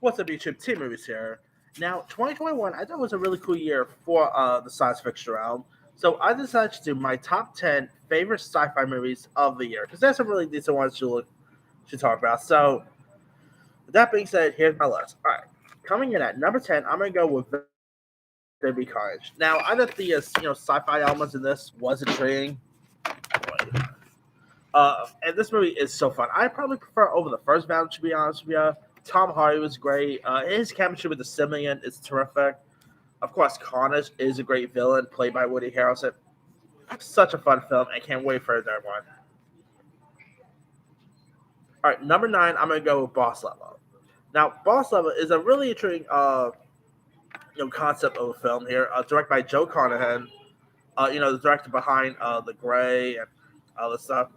What's up, YouTube? Team Movies here. Now, 2021, I thought was a really cool year for the science fiction realm. So I decided to do my top 10 favorite sci-fi movies of the year because there's some really decent ones to talk about. So, with that being said, here's my list. All right, coming in at number 10, I'm gonna go with Baby Carnage. Now, I thought the sci-fi elements in this was intriguing. And this movie is so fun. I probably prefer over the first battle, to be honest with you. Tom Hardy was great. His chemistry with the Simeon is terrific. Of course, Carnage is a great villain played by Woody Harrelson. Such a fun film. I can't wait for that one. All right, number 9, I'm going to go with Boss Level. Now, Boss Level is a really intriguing concept of a film here, directed by Joe Carnahan. The director behind The Gray and all this stuff.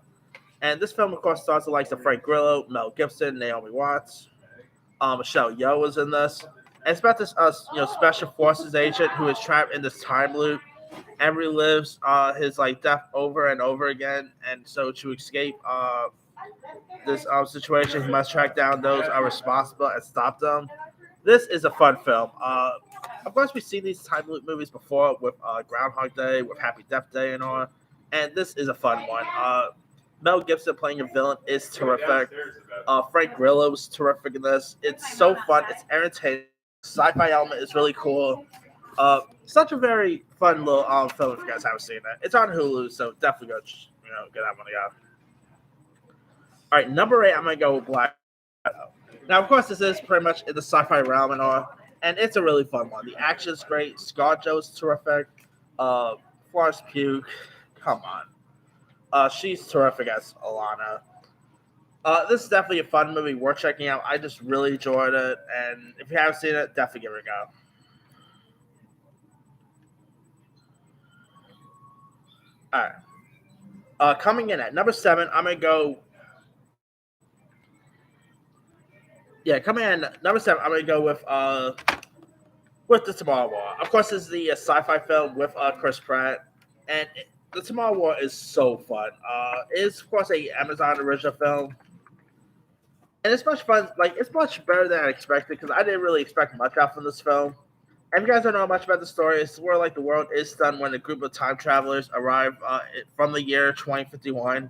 And this film, of course, stars the likes of Frank Grillo, Mel Gibson, Naomi Watts. Michelle Yeoh was in this. And it's about this, special forces agent who is trapped in this time loop and relives his death over and over again. And so to escape this situation, he must track down those responsible and stop them. This is a fun film. Of course, we've seen these time loop movies before with Groundhog Day, with Happy Death Day, and all. And this is a fun one. Mel Gibson playing a villain is terrific. Frank Grillo was terrific in this. It's so fun. It's entertaining. Sci-fi element is really cool. Such a very fun little film if you guys haven't seen it. It's on Hulu, so definitely go get that one to go. All right, number 8, I'm gonna go with Black Widow. Now, of course, this is pretty much in the sci-fi realm and all, and it's a really fun one. The action's great. ScarJo's terrific. Florence Pugh, come on. She's terrific as Alana. This is definitely a fun movie worth checking out. I just really enjoyed it, and if you haven't seen it, definitely give it a go. All right. Coming in at number 7, I'm gonna go. Yeah, coming in at number 7, I'm gonna go with the Tomorrow War. Of course, this is the sci-fi film with Chris Pratt, and the Tomorrow War is so fun. It's of course a Amazon original film, and it's much fun. It's much better than I expected because I didn't really expect much out from this film. And if you guys don't know much about the story, it's where the world is stunned when a group of time travelers arrive from the year 2051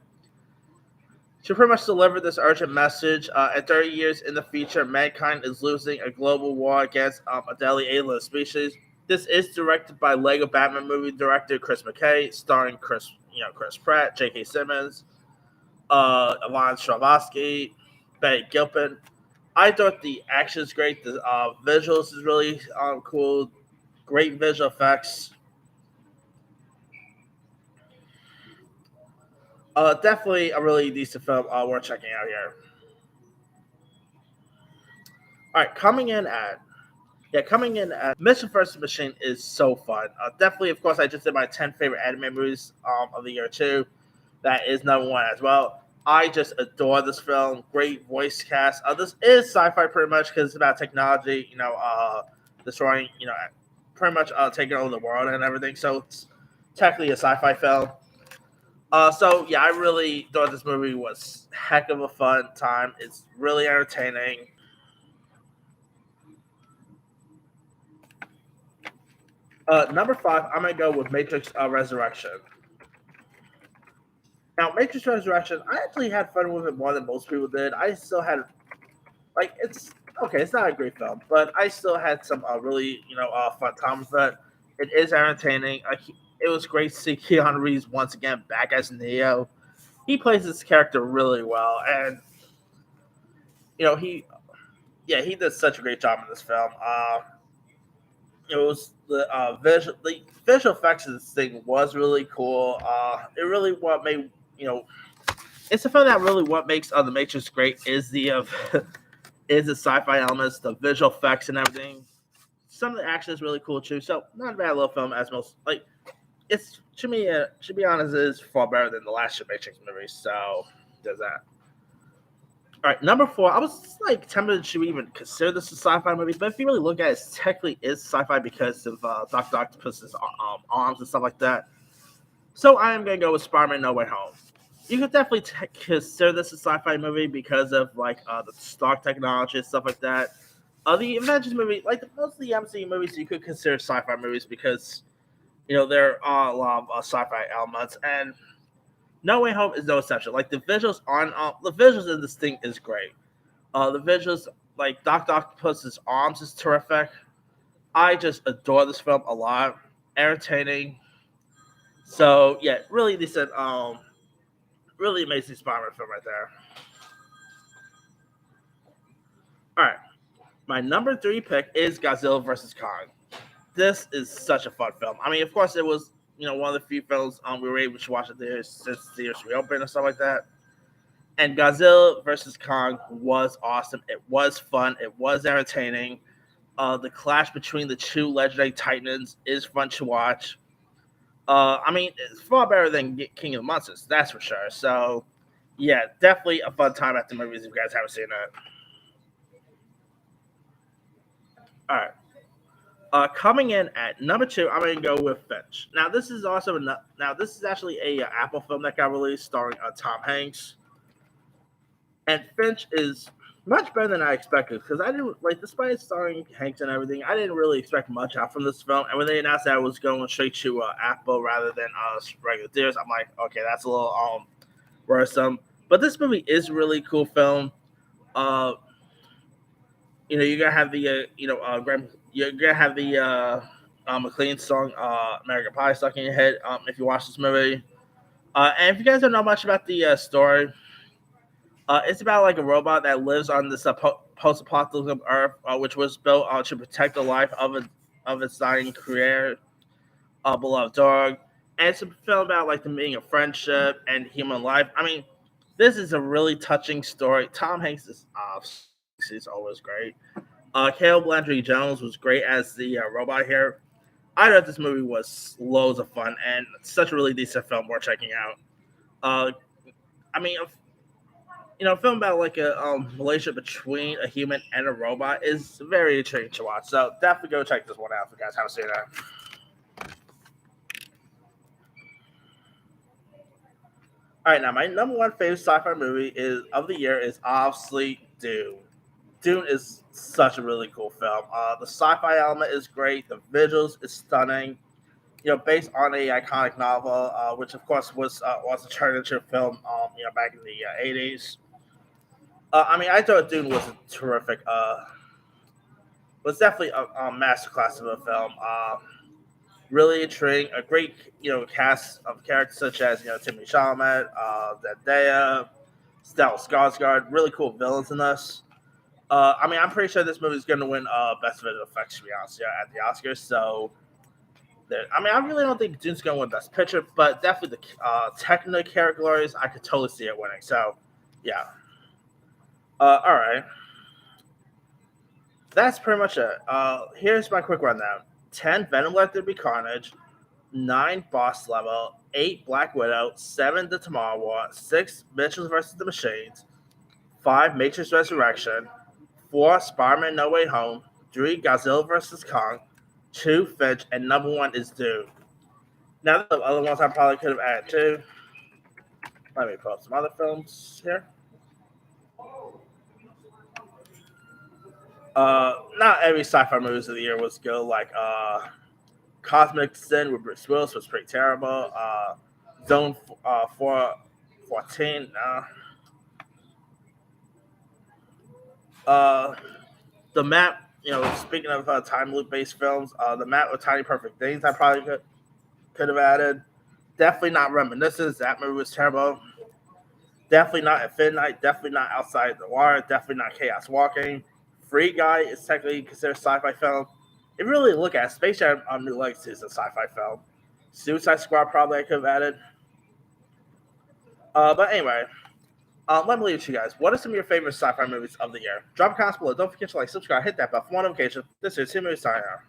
to pretty much deliver this urgent message. At 30 years in the future, mankind is losing a global war against a deadly alien species. This is directed by Lego Batman movie director Chris McKay, starring Chris Pratt, J.K. Simmons, Ivan Stravosky, Betty Gilpin. I thought the action is great. The visuals is really cool. Great visual effects. Definitely a really decent film worth checking out here. All right, coming in at Mission vs. Machine is so fun. Definitely, of course, I just did my 10 favorite anime movies of the year too. That is number 1 as well. I just adore this film. Great voice cast. This is sci-fi pretty much because it's about technology, destroying, pretty much taking over the world and everything. So it's technically a sci-fi film. So yeah, I really thought this movie was heck of a fun time. It's really entertaining. Number 5, I'm gonna go with Matrix Resurrection. Now, Matrix Resurrection, I actually had fun with it more than most people did. I still had it's okay. It's not a great film, but I still had some really fun time with it. It is entertaining. It was great to see Keanu Reeves once again back as Neo. He plays this character really well, and he did such a great job in this film. It was the visual effects of this thing was really cool. It really what made it's a film that really what makes the Matrix great is the is the sci-fi elements, the visual effects, and everything. Some of the action is really cool too. So not a bad little film as most it's to me to be honest it is far better than the last Matrix movie. So there's that. All right, number 4. I was tempted to even consider this a sci-fi movie, but if you really look at it, it technically is sci-fi because of Doctor Octopus's arms and stuff like that. So I am gonna go with Spider-Man: No Way Home. You could definitely consider this a sci-fi movie because of the Stark technology and stuff like that. The Avengers movie, like most of the MCU movies, you could consider sci-fi movies because there are a lot of sci-fi elements, and No Way Home is no exception. Like the visuals in this thing is great. The visuals, like Doc Octopus's arms, is terrific. I just adore this film a lot. Entertaining. So yeah, really decent. Really amazing Spider-Man film right there. All right, my number three pick is Godzilla versus Kong. This is such a fun film. I mean, of course, it was one of the few films we were able to watch at theaters since theaters reopened and stuff like that. And Godzilla versus Kong was awesome. It was fun. It was entertaining. The clash between the two legendary titans is fun to watch. I mean, it's far better than King of the Monsters, that's for sure. So, yeah, definitely a fun time at the movies if you guys haven't seen it. All right. Coming in at number two, I'm going to go with Finch. Now, this is actually a Apple film that got released starring Tom Hanks, and Finch is much better than I expected because I didn't like, despite starring Hanks and everything, I didn't really expect much out from this film. And when they announced that I was going straight to Apple rather than regular theaters, I'm like, okay, that's a little worrisome. But this movie is a really cool film. Uh, you're gonna have the you're gonna have the McLean song "American Pie" stuck in your head if you watch this movie. And if you guys don't know much about the story, it's about like a robot that lives on this post-apocalyptic Earth, which was built to protect the life of its dying creator, beloved dog. And it's a film about like the meaning of friendship and human life. I mean, this is a really touching story. Tom Hanks is he's always great. Caleb Landry Jones was great as the robot here. I thought this movie was loads of fun and such a really decent film worth checking out. Uh, I mean, a film about like a relationship between a human and a robot is very intriguing to watch. So definitely go check this one out if you guys haven't seen it. All right, now my number one favorite sci-fi movie is of the year is obviously Dune. Dune is such a really cool film. The sci-fi element is great. The visuals is stunning. Based on a iconic novel, which of course was turned into a film. Back in the '80s. I mean, I thought Dune was a terrific. Was definitely a masterclass of a film. Really intriguing. A great cast of characters such as Timothy Chalamet, Zendaya, Stellan Skarsgård. Really cool villains in this. I mean, I'm pretty sure this movie is going to win Best Visual Effects, to be honest, at the Oscars. So, I mean, I really don't think Dune's going to win Best Picture, but definitely the technical categories, I could totally see it winning. So, yeah. All right. That's pretty much it. Here's my quick rundown: 10 Venom Let There Be Carnage, 9 Boss Level, 8 Black Widow, 7 The Tomorrow War, 6 Mitchells vs. the Machines, 5 Matrix Resurrection, 4 Spider-Man No Way Home, 3 Godzilla vs. Kong, 2 Finch, and number 1 is Dune. Now, the other ones I probably could have added too. Let me pull up some other films here. Not every sci-fi movies of the year was good. Like Cosmic Sin with Bruce Willis was pretty terrible. Zone 414. Uh, the map. Speaking of time loop based films, the map with Tiny Perfect Things I probably could have added. Definitely not Reminiscence. That movie was terrible. Definitely not at Midnight. Definitely not Outside the Wire. Definitely not Chaos Walking. Free Guy is technically considered a sci-fi film. If you really look at it, Space Jam New Legacy is a sci-fi film. Suicide Squad probably I could have added. But anyway, let me leave it to you guys. What are some of your favorite sci-fi movies of the year? Drop a comment below. Don't forget to like, subscribe, hit that bell for more notifications. This is Tim signing out.